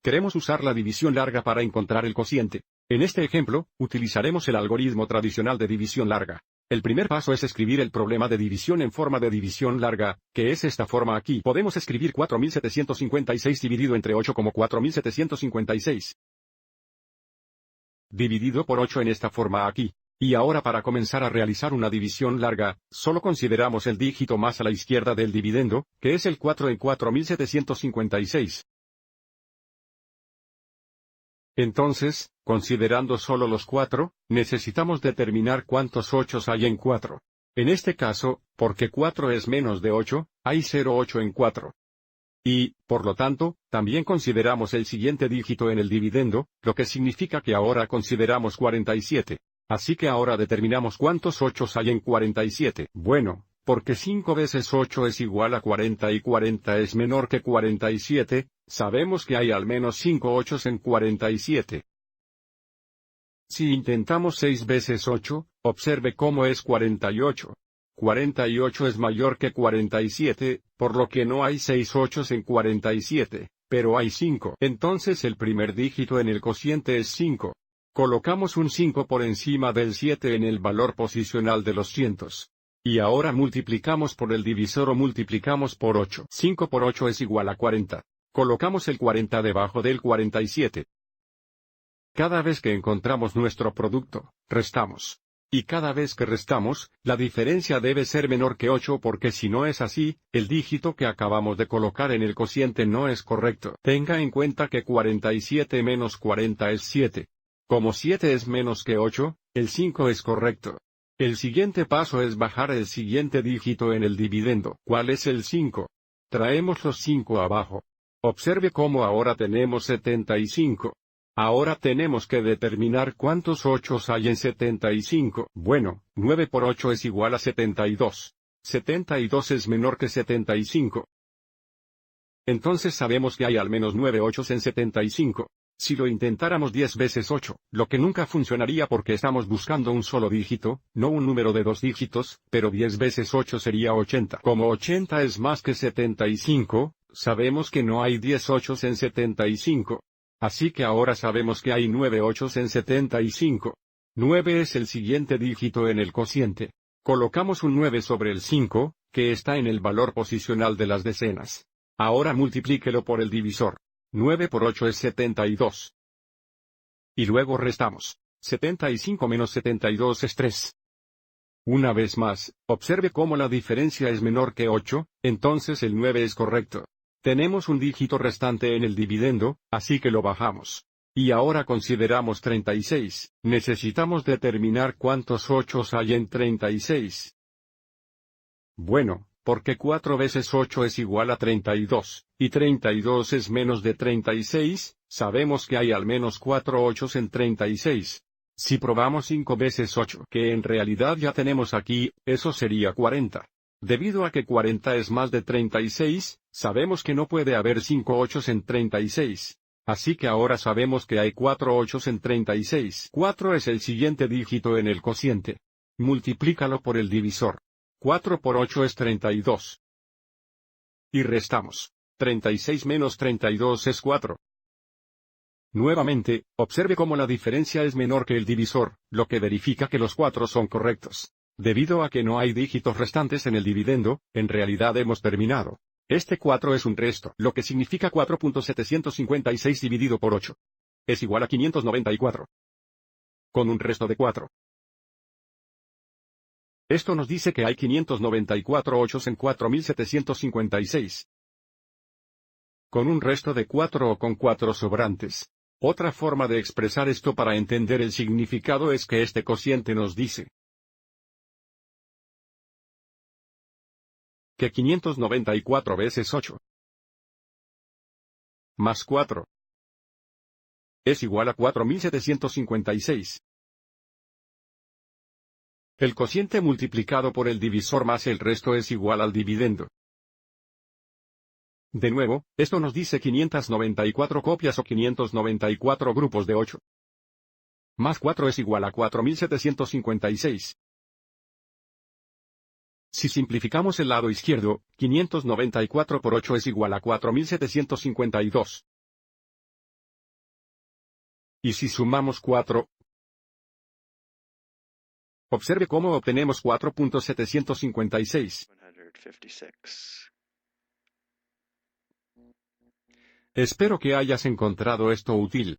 Queremos usar la división larga para encontrar el cociente. En este ejemplo, utilizaremos el algoritmo tradicional de división larga. El primer paso es escribir el problema de división en forma de división larga, que es esta forma aquí. Podemos escribir 4756 dividido entre 8 como 4756. Dividido por 8 en esta forma aquí. Y ahora para comenzar a realizar una división larga, solo consideramos el dígito más a la izquierda del dividendo, que es el 4 en 4756. Entonces, considerando solo los 4, necesitamos determinar cuántos 8 hay en 4. En este caso, porque 4 es menos de 8, hay 0,8 en 4. Y, por lo tanto, también consideramos el siguiente dígito en el dividendo, lo que significa que ahora consideramos 47. Así que ahora determinamos cuántos 8 hay en 47. Bueno, porque 5 veces 8 es igual a 40 y 40 es menor que 47, sabemos que hay al menos 5 8 en 47. Si intentamos 6 veces 8, observe cómo es 48. 48 es mayor que 47, por lo que no hay 6 8 en 47, pero hay 5. Entonces el primer dígito en el cociente es 5. Colocamos un 5 por encima del 7 en el valor posicional de los cientos. Y ahora multiplicamos por el divisor o multiplicamos por 8. 5 por 8 es igual a 40. Colocamos el 40 debajo del 47. Cada vez que encontramos nuestro producto, restamos. Y cada vez que restamos, la diferencia debe ser menor que 8 porque si no es así, el dígito que acabamos de colocar en el cociente no es correcto. Tenga en cuenta que 47 menos 40 es 7. Como 7 es menos que 8, el 5 es correcto. El siguiente paso es bajar el siguiente dígito en el dividendo. ¿Cuál es el 5? Traemos los 5 abajo. Observe cómo ahora tenemos 75. Ahora tenemos que determinar cuántos 8 hay en 75. Bueno, 9 por 8 es igual a 72. 72 es menor que 75. Entonces sabemos que hay al menos 9 8 en 75. Si lo intentáramos 10 veces 8, lo que nunca funcionaría porque estamos buscando un solo dígito, no un número de 2 dígitos, pero 10 veces 8 sería 80. Como 80 es más que 75, sabemos que no hay 10 8 en 75. Así que ahora sabemos que hay 9 8 en 75. 9 es el siguiente dígito en el cociente. Colocamos un 9 sobre el 5, que está en el valor posicional de las decenas. Ahora multiplíquelo por el divisor. 9 por 8 es 72. Y luego restamos. 75 menos 72 es 3. Una vez más, observe cómo la diferencia es menor que 8, entonces el 9 es correcto. Tenemos un dígito restante en el dividendo, así que lo bajamos. Y ahora consideramos 36. Necesitamos determinar cuántos 8 hay en 36. Bueno, porque 4 veces 8 es igual a 32, y 32 es menos de 36, sabemos que hay al menos 4 8 en 36. Si probamos 5 veces 8, que en realidad ya tenemos aquí, eso sería 40. Debido a que 40 es más de 36, sabemos que no puede haber 5 8 en 36. Así que ahora sabemos que hay 4 8 en 36. 4 es el siguiente dígito en el cociente. Multiplícalo por el divisor. 4 por 8 es 32. Y restamos. 36 menos 32 es 4. Nuevamente, observe cómo la diferencia es menor que el divisor, lo que verifica que los 4 son correctos. Debido a que no hay dígitos restantes en el dividendo, en realidad hemos terminado. Este 4 es un resto, lo que significa 4.756 dividido por 8. Es igual a 594. Con un resto de 4. Esto nos dice que hay 594 8 en 4756. Con un resto de 4 o con 4 sobrantes. Otra forma de expresar esto para entender el significado es que este cociente nos dice que 594 veces 8 más 4 es igual a 4756. El cociente multiplicado por el divisor más el resto es igual al dividendo. De nuevo, esto nos dice 594 copias o 594 grupos de 8. Más 4 es igual a 4756. Si simplificamos el lado izquierdo, 594 por 8 es igual a 4752. ¿Y si sumamos 4? Observe cómo obtenemos 4.756. 156. Espero que hayas encontrado esto útil.